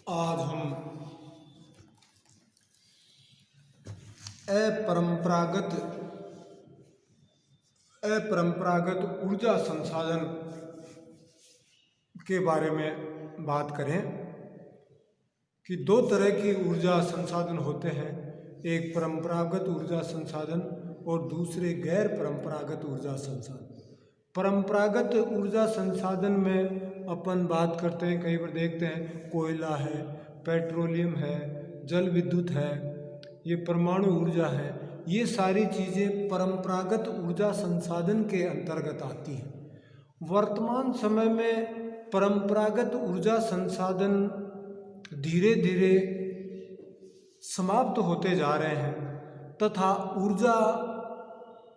आज हम अपरंपरागत अपरंपरागत ऊर्जा संसाधन के बारे में बात करें कि दो तरह की ऊर्जा संसाधन होते हैं। एक परंपरागत ऊर्जा संसाधन और दूसरे गैर परंपरागत ऊर्जा संसाधन। परंपरागत ऊर्जा संसाधन में अपन बात करते हैं, कई बार देखते हैं कोयला है, पेट्रोलियम है, जल विद्युत है, ये परमाणु ऊर्जा है। ये सारी चीज़ें परंपरागत ऊर्जा संसाधन के अंतर्गत आती हैं। वर्तमान समय में परंपरागत ऊर्जा संसाधन धीरे धीरे समाप्त होते जा रहे हैं तथा ऊर्जा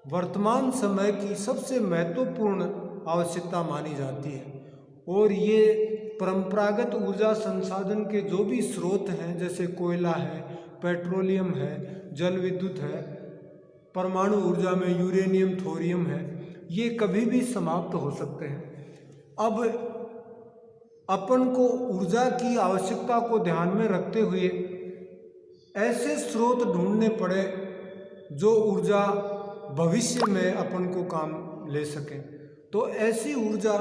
वर्तमान समय की सबसे महत्वपूर्ण आवश्यकता मानी जाती है। और ये परंपरागत ऊर्जा संसाधन के जो भी स्रोत हैं, जैसे कोयला है, पेट्रोलियम है, जल विद्युत है, परमाणु ऊर्जा में यूरेनियम, थोरियम है, ये कभी भी समाप्त हो सकते हैं। अब अपन को ऊर्जा की आवश्यकता को ध्यान में रखते हुए ऐसे स्रोत ढूंढने पड़े जो ऊर्जा भविष्य में अपन को काम ले सकें। तो ऐसी ऊर्जा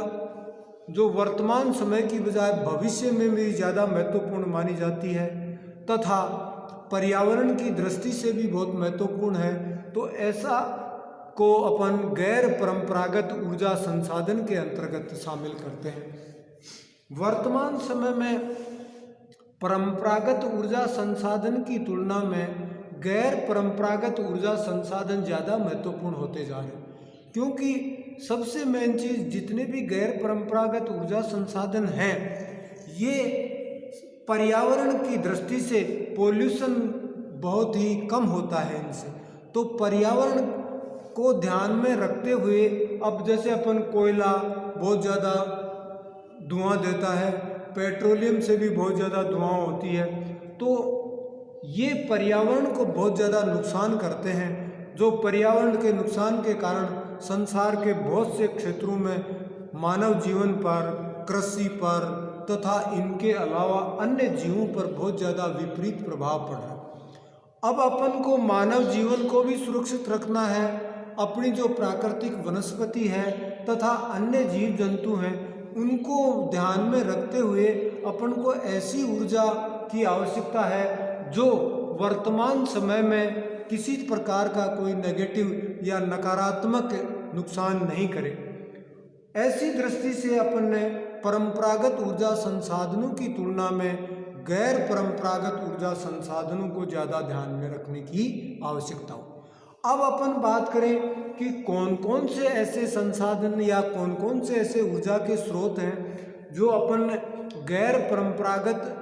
जो वर्तमान समय की बजाय भविष्य में भी ज़्यादा महत्वपूर्ण मानी जाती है तथा पर्यावरण की दृष्टि से भी बहुत महत्वपूर्ण है, तो ऐसा को अपन गैर परंपरागत ऊर्जा संसाधन के अंतर्गत शामिल करते हैं। वर्तमान समय में परंपरागत ऊर्जा संसाधन की तुलना में गैर परंपरागत ऊर्जा संसाधन ज़्यादा महत्वपूर्ण होते जा रहे हैं, क्योंकि सबसे मेन चीज़ जितने भी गैर परंपरागत ऊर्जा संसाधन हैं, ये पर्यावरण की दृष्टि से पोल्यूशन बहुत ही कम होता है इनसे। तो पर्यावरण को ध्यान में रखते हुए अब जैसे अपन कोयला बहुत ज़्यादा धुआं देता है, पेट्रोलियम से भी बहुत ज़्यादा धुआं होती है, तो ये पर्यावरण को बहुत ज़्यादा नुकसान करते हैं, जो पर्यावरण के नुकसान के कारण संसार के बहुत से क्षेत्रों में मानव जीवन पर, कृषि पर तथा इनके अलावा अन्य जीवों पर बहुत ज़्यादा विपरीत प्रभाव पड़ रहा है। अब अपन को मानव जीवन को भी सुरक्षित रखना है, अपनी जो प्राकृतिक वनस्पति है तथा अन्य जीव जंतु हैं उनको ध्यान में रखते हुए अपन को ऐसी ऊर्जा की आवश्यकता है जो वर्तमान समय में किसी प्रकार का कोई नेगेटिव या नकारात्मक नुकसान नहीं करे। ऐसी दृष्टि से अपन ने परंपरागत ऊर्जा संसाधनों की तुलना में गैर परंपरागत ऊर्जा संसाधनों को ज़्यादा ध्यान में रखने की आवश्यकता हो। अब अपन बात करें कि कौन कौन से ऐसे संसाधन या कौन कौन से ऐसे ऊर्जा के स्रोत हैं जो अपन गैर परंपरागत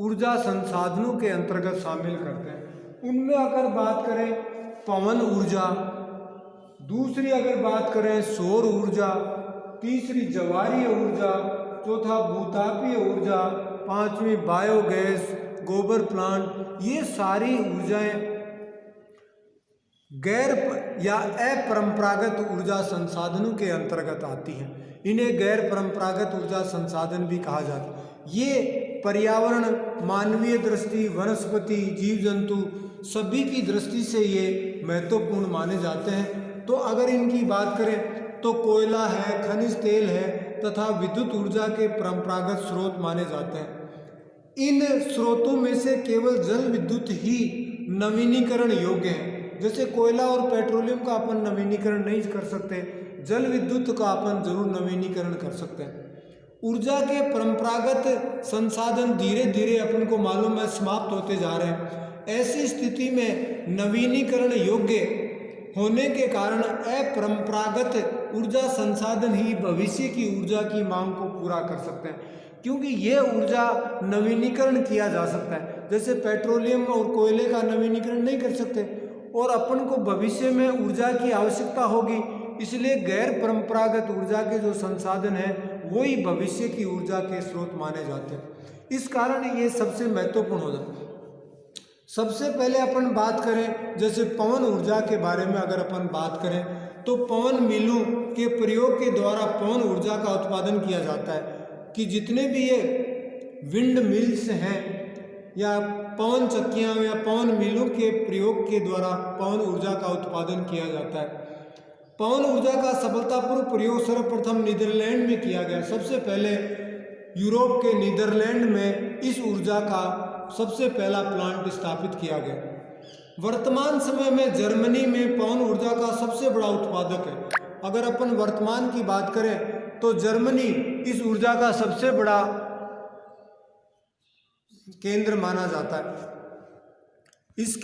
ऊर्जा संसाधनों के अंतर्गत शामिल करते हैं। उनमें अगर बात करें पवन ऊर्जा, दूसरी अगर बात करें सौर ऊर्जा, तीसरी ज्वारीय ऊर्जा, चौथा भूतापीय ऊर्जा, पांचवी बायोगैस, गोबर प्लांट, ये सारी ऊर्जाएं गैर या अपरंपरागत ऊर्जा संसाधनों के अंतर्गत आती हैं। इन्हें गैर परंपरागत ऊर्जा संसाधन भी कहा जाता है। ये पर्यावरण, मानवीय दृष्टि, वनस्पति, जीव जंतु सभी की दृष्टि से ये महत्वपूर्ण माने जाते हैं। तो अगर इनकी बात करें तो कोयला है, खनिज तेल है तथा विद्युत ऊर्जा के परंपरागत स्रोत माने जाते हैं। इन स्रोतों में से केवल जल विद्युत ही नवीनीकरण योग्य है। जैसे कोयला और पेट्रोलियम का अपन नवीनीकरण नहीं कर सकते, जल विद्युत का अपन जरूर नवीनीकरण कर सकते हैं। ऊर्जा के परंपरागत संसाधन धीरे धीरे अपन को मालूम है समाप्त होते जा रहे हैं। ऐसी स्थिति में नवीनीकरण योग्य होने के कारण अपरंपरागत ऊर्जा संसाधन ही भविष्य की ऊर्जा की मांग को पूरा कर सकते हैं, क्योंकि ये ऊर्जा नवीनीकरण किया जा सकता है। जैसे पेट्रोलियम और कोयले का नवीनीकरण नहीं कर सकते और अपन को भविष्य में ऊर्जा की आवश्यकता होगी, इसलिए गैर परंपरागत ऊर्जा के जो संसाधन हैं वही भविष्य की ऊर्जा के स्रोत माने जाते हैं। इस कारण ये सबसे महत्वपूर्ण हो जाता है। सबसे पहले अपन बात करें जैसे पवन ऊर्जा के बारे में अगर अपन बात करें तो पवन मिलों के प्रयोग के द्वारा पवन ऊर्जा का उत्पादन किया जाता है कि जितने भी ये विंड मिल्स हैं या पवन चक्कियाँ या पवन मिलों के प्रयोग के द्वारा पवन ऊर्जा का उत्पादन किया जाता है। पवन ऊर्जा का सफलतापूर्वक प्रयोग सर्वप्रथम नीदरलैंड में किया गया। सबसे पहले यूरोप के नीदरलैंड में इस ऊर्जा का सबसे पहला प्लांट स्थापित किया गया। वर्तमान समय में जर्मनी में पवन ऊर्जा का सबसे बड़ा उत्पादक है। अगर अपन वर्तमान की बात करें तो जर्मनी इस ऊर्जा का सबसे बड़ा केंद्र माना जाता है। इस